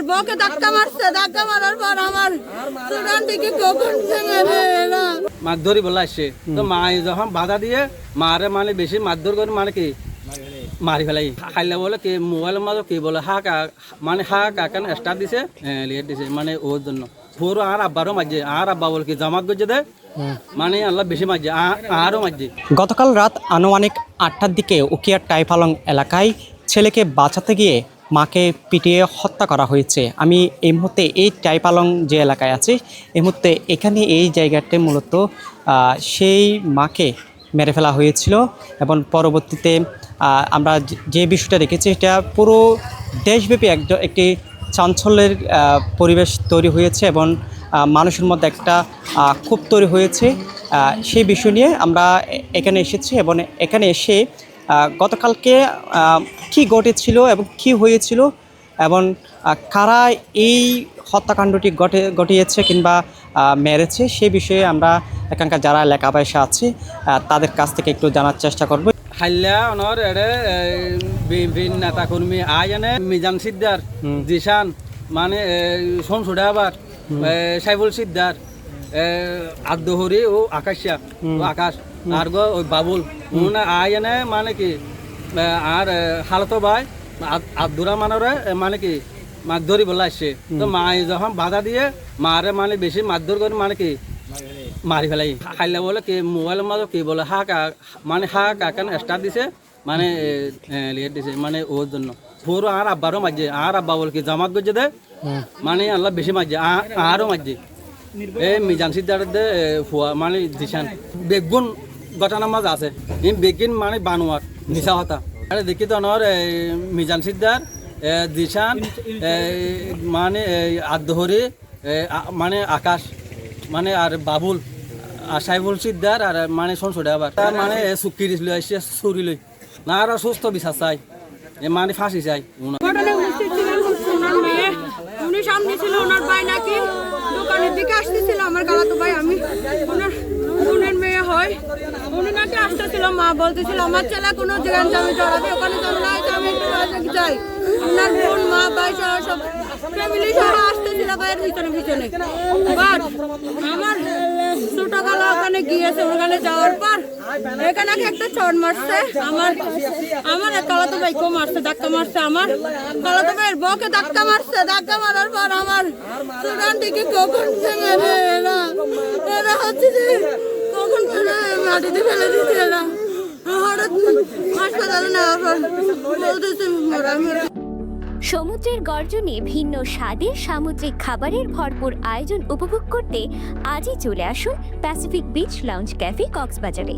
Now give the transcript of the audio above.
ভাইয়ের বউকে ধাক্কা মারছে, ধাক্কা মারার পর আমার সুদান থেকে কখন মেয়েরা মারধরি বলে আসছে। তো মা যখন বাধা দিয়ে মারে মানে বেশি মারধর করে মানে কি মারি ফেলাই খাইলে বলে কি মোবাইলের মাঝে কি বলে মানে কাকান স্টার দিছে লিয়ে দিছে মানে ওর জন্য পুরো আর আব্বারও মাঝে আর আব্বা বলে কি জামাত গজে দে মানে আল্লাহ বেশি মাঝে আরও মাঝে। গতকাল রাত আনুমানিক 8টার দিকে উকিয়ার টাইফালং এলাকায় ছেলেকে বাঁচাতে গিয়ে মাকে পিটিয়ে হত্যা করা হয়েছে। আমি এই মুহূর্তে এই টাইফালং যে এলাকায় আছি এই মুহূর্তে এখানে এই জায়গাতে মূলত সেই মাকে মেরে ফেলা হয়েছিল এবং পরবর্তীতে আমরা যে বিষয়টা দেখেছি এটা পুরো দেশব্যাপী একটি চাঞ্চল্যের পরিবেশ তৈরি হয়েছে এবং মানুষের মধ্যে একটা ক্ষোভ তৈরি হয়েছে। সেই বিষয় নিয়ে আমরা এখানে এসেছি এবং এখানে এসে গতকালকে কি ঘটেছিল এবং কি হয়েছিল এবং কারা এই হত্যাকাণ্ডটি ঘটিয়েছে কিংবা মেরেছে সেই বিষয়ে আমরা এখানকার যারা লেখাপয়সা আছে তাদের কাছ থেকে একটু জানার চেষ্টা করব। হাল্লা অনর এড়ে বিএনপি নেতা কর্মী আয়ানে মিজান সিদ্দার জিশান মানে শমসুডা আবার সাইফুল সিদ্দার আদহরি ও আকাশিয়া ও আকাশ আর গো ওই বাবুল আয়ানে মানে কি আর হালতো ভাই আব্দুরা মানরে মানে কি মারধরি বলে আসছে। তো মা যখন বাধা দিয়ে মারে মানে বেশি মারধর করে মানে কি মারি ফেলাই খাইলে বলে কি মোবাইলের মাঝে কি বলে মানে কাকান স্টার দিছে মানে লিয়ে দিছে মানে ওর জন্য পুরো আর আব্বারও মাঝে আর আব্বা বলে কি জামাত গজে দে মানে আল্লাহ বেশি মাঝে আরও মাঝে এই মিজান সিদ্দার দে ফুয়া মানে দিশান বেগুন ঘটনার মাঝে আছে বেগিন মানে বানোয়ার নিশা হতা আরে দেখি তো আমার মিজান সিদ্দার দিশান মানে আদহরি মানে আকাশ মানে আর বাবুল আর সাইফুল সিদ্দার আর মানে শমসুডা আবার তার মানে চুক্তি দিছিল এসে চুরি লই না আর সুস্থ বিচার চাই মানে ফাঁসি চাই। উনি সামনে ছিল, ওনার ভাই নাকি দোকানের দিকে আসতেছিল, আমার গালাতো ভাই আমি ওনার বোনের মেয়ে হয়, উনি নাকি আসতেছিল, মা বলতেছিল আমার ছেলে কোনো জায়গায় আমি জড়াবে ওখানে যাবে না, আমি একটু যাই। ওনার বোন মা ভাই সব ফ্যামিলি সহ আসতেছিল ভাইয়ের পিছনে বাট আমার ছোট গালা ওখানে গিয়েছে, ওখানে যাওয়ার পর এখানে একটা চড় মারছে আমার কালাতো ভাইকেও মারছে, ধাক্কা মারছে, আমার কালাতো ভাইয়ের বউকে ধাক্কা মারছে, ধাক্কা মারার পর আমার সুদান থেকে কখন এরা হচ্ছে যে কখন মাটিতে ফেলে দিচ্ছে, এরা হঠাৎ হাসপাতালে নেওয়ার পর বলতেছে সমুদ্রের গর্জনে ভিন্ন স্বাদের সামুদ্রিক খাবারের ভরপুর আয়োজন উপভোগ করতে আজই চলে আসুন প্যাসিফিক বিচ লাউঞ্জ ক্যাফে কক্সবাজারে।